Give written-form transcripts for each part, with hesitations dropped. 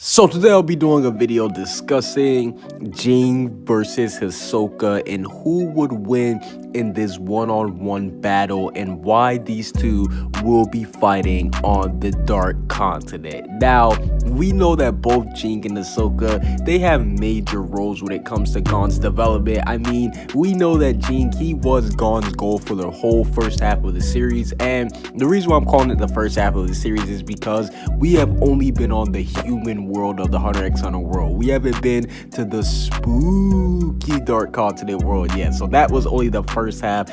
So today I'll be doing a video discussing Ging versus Hisoka and who would win in this one-on-one battle and why these two will be fighting on the Dark Continent. Now, we know that both Ging and Hisoka, they have major roles when it comes to Gon's development. I mean, we know that Ging, he was Gon's goal for the whole first half of the series, and the reason why I'm calling it the first half of the series is because we have only been on the human world of the Hunter x Hunter world. We haven't been to the spooky Dark Continent world yet. So that was only the first half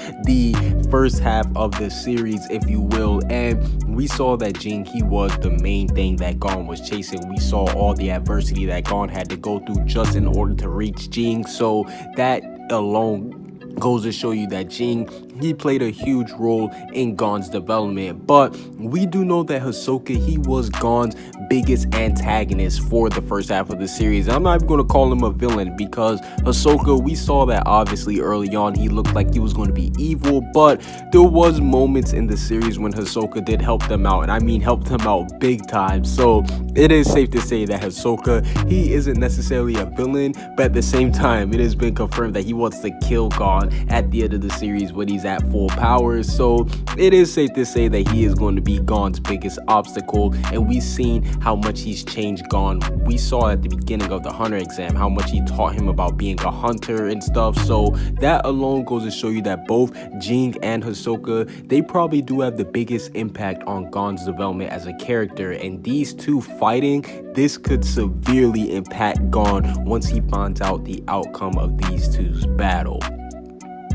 of the series, if you will. And we saw that Ging, he was the main thing that Gon was chasing. We saw all the adversity that Gon had to go through just in order to reach Ging. So that alone goes to show you that Ging, he played a huge role in Gon's development. But we do know that Hisoka, he was Gon's biggest antagonist for the first half of the series. I'm not even going to call him a villain because Hisoka, we saw that obviously early on he looked like he was going to be evil, but there was moments in the series when Hisoka did help them out, and I mean helped them out big time. So it is safe to say that Hisoka, he isn't necessarily a villain, but at the same time it has been confirmed that he wants to kill Gon at the end of the series when he's at full power. So it is safe to say that he is going to be Gon's biggest obstacle, and we've seen how much he's changed Gon. We saw at the beginning of the Hunter exam how much he taught him about being a hunter and stuff. So that alone goes to show you that both Ging and Hisoka, they probably do have the biggest impact on Gon's development as a character, and these two fighting, this could severely impact Gon once he finds out the outcome of these two's battle.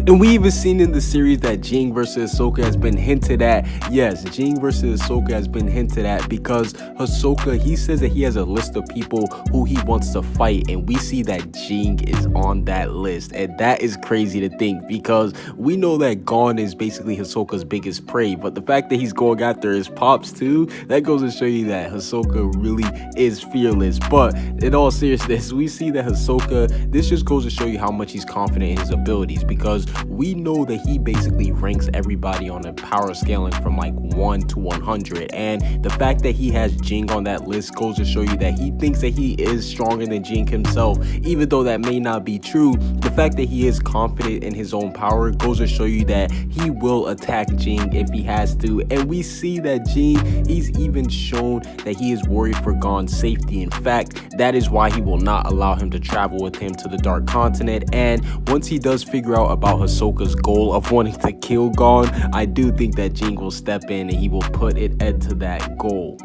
And we even seen in the series that Ging versus Hisoka has been hinted at. Yes, Ging versus Hisoka has been hinted at because Hisoka, he says that he has a list of people who he wants to fight, and we see that Ging is on that list, and that is crazy to think because we know that Gon is basically Hisoka's biggest prey, but the fact that he's going after his pops too, that goes to show you that Hisoka really is fearless. But in all seriousness, we see that Hisoka, this just goes to show you how much he's confident in his abilities, because we know that he basically ranks everybody on a power scaling from like 1 to 100, and the fact that he has Ging on that list goes to show you that he thinks that he is stronger than Ging himself. Even though that may not be true, the fact that he is confident in his own power goes to show you that he will attack Ging if he has to. And we see that Ging, he's even shown that he is worried for Gon's safety. In fact, that is why he will not allow him to travel with him to the Dark Continent. And once he does figure out about Hisoka's goal of wanting to kill Gon, I do think that Ging will step in and he will put it into that goal.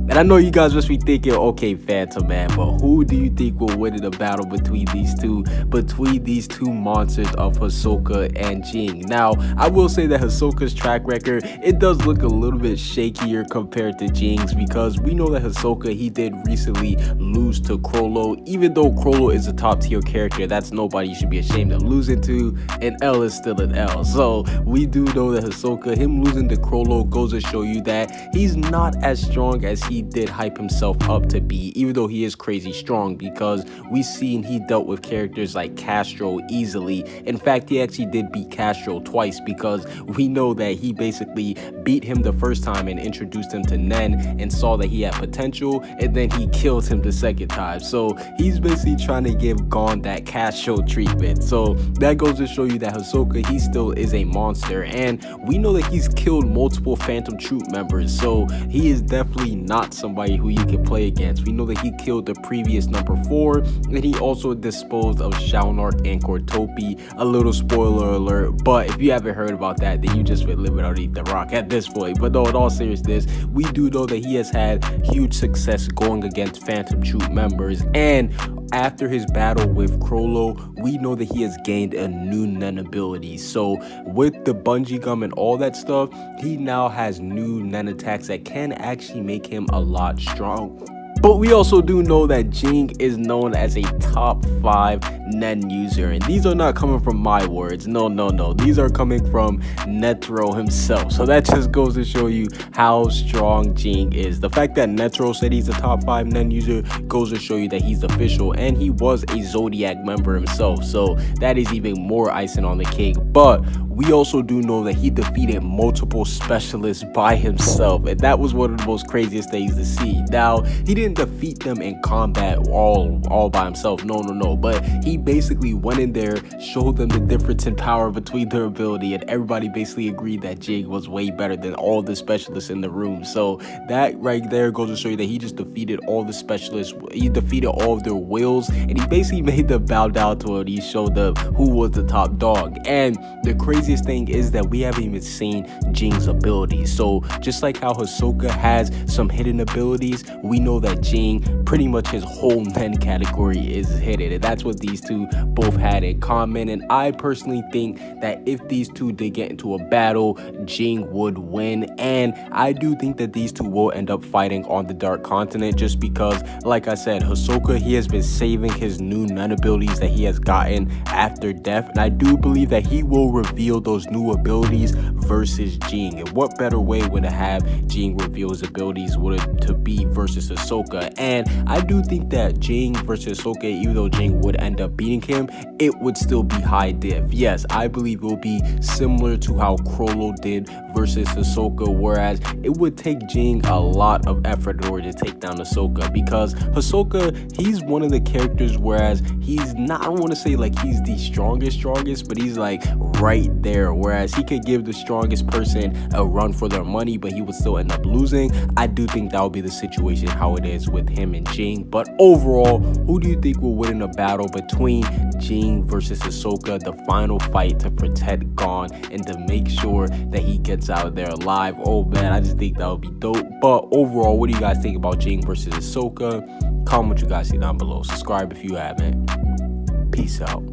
And I know you guys must be thinking, okay, Phantom Man, but who do you think will win in a battle between these two monsters of Hisoka and Ging? Now, I will say that Hisoka's track record, it does look a little bit shakier compared to Jing's, because we know that Hisoka, he did recently lose to Chrollo. Even though Chrollo is a top tier character, that's nobody you should be ashamed of losing to. An L is still an L. So we do know that Hisoka, him losing to Chrollo goes to show you that he's not as strong as he did hype himself up to be, even though he is crazy strong, because we've seen he dealt with characters like Castro easily. In fact, he actually did beat Castro twice, because we know that he basically beat him the first time and introduced him to Nen and saw that he had potential, and then he killed him the second time. So he's basically trying to give Gon that Castro treatment. So that goes to show you that Hisoka, he still is a monster, and we know that he's killed multiple Phantom Troop members, so he is definitely not somebody who you can play against. We know that he killed the previous number 4, and he also disposed of Shaunark and Cortopi. A little spoiler alert, but if you haven't heard about that, then you just been living underneath the rock at this point. But no, in all seriousness, we do know that he has had huge success going against Phantom Troop members, and after his battle with Chrollo, we know that he has gained a new Nen ability. So with the bungee gum and all that stuff, he now has new Nen attacks that can actually make him a lot strong. But we also do know that Ging is known as a top 5 Nen user, and these are not coming from my words. No, these are coming from Netero himself. So that just goes to show you how strong Ging is. The fact that Netero said he's a top 5 Nen user goes to show you that he's official, and he was a Zodiac member himself, so that is even more icing on the cake. But we also do know that he defeated multiple specialists by himself, and that was one of the most craziest things to see. Now, he didn't defeat them in combat all by himself, no, but he basically went in there, showed them the difference in power between their ability, and everybody basically agreed that Ging was way better than all the specialists in the room. So that right there goes to show you that he just defeated all the specialists, he defeated all of their wills, and he basically made them bow down to it. He showed them who was the top dog. And the craziest thing is that we haven't even seen Jing's abilities. So just like how Hisoka has some hidden abilities, we know that Ging, pretty much his whole men category is hidden, and that's what these two both had in common. And I personally think that if these two did get into a battle, Ging would win, and I do think that these two will end up fighting on the Dark Continent, just because, like I said, Hisoka, he has been saving his new nun abilities that he has gotten after death, and I do believe that he will reveal those new abilities versus Ging. And what better way would to have Ging reveal his abilities would it to be versus Hisoka? And I do think that Ging versus Hisoka, even though Ging would end up beating him, it would still be high diff. Yes, I believe it will be similar to how Chrollo did versus Hisoka, whereas it would take Ging a lot of effort in order to take down Hisoka, because Hisoka, he's one of the characters, whereas he's not, I don't want to say like he's the strongest, but he's like right there, whereas he could give the strongest person a run for their money, but he would still end up losing. I do think that would be the situation how it is with him and Ging. But overall, who do you think will win in a battle between Ging versus Hisoka, the final fight to protect Gon and to make sure that he gets out of there alive? Oh man, I just think that would be dope. But overall, what do you guys think about Ging versus Hisoka? Comment what you guys see down below. Subscribe if you haven't. Peace out.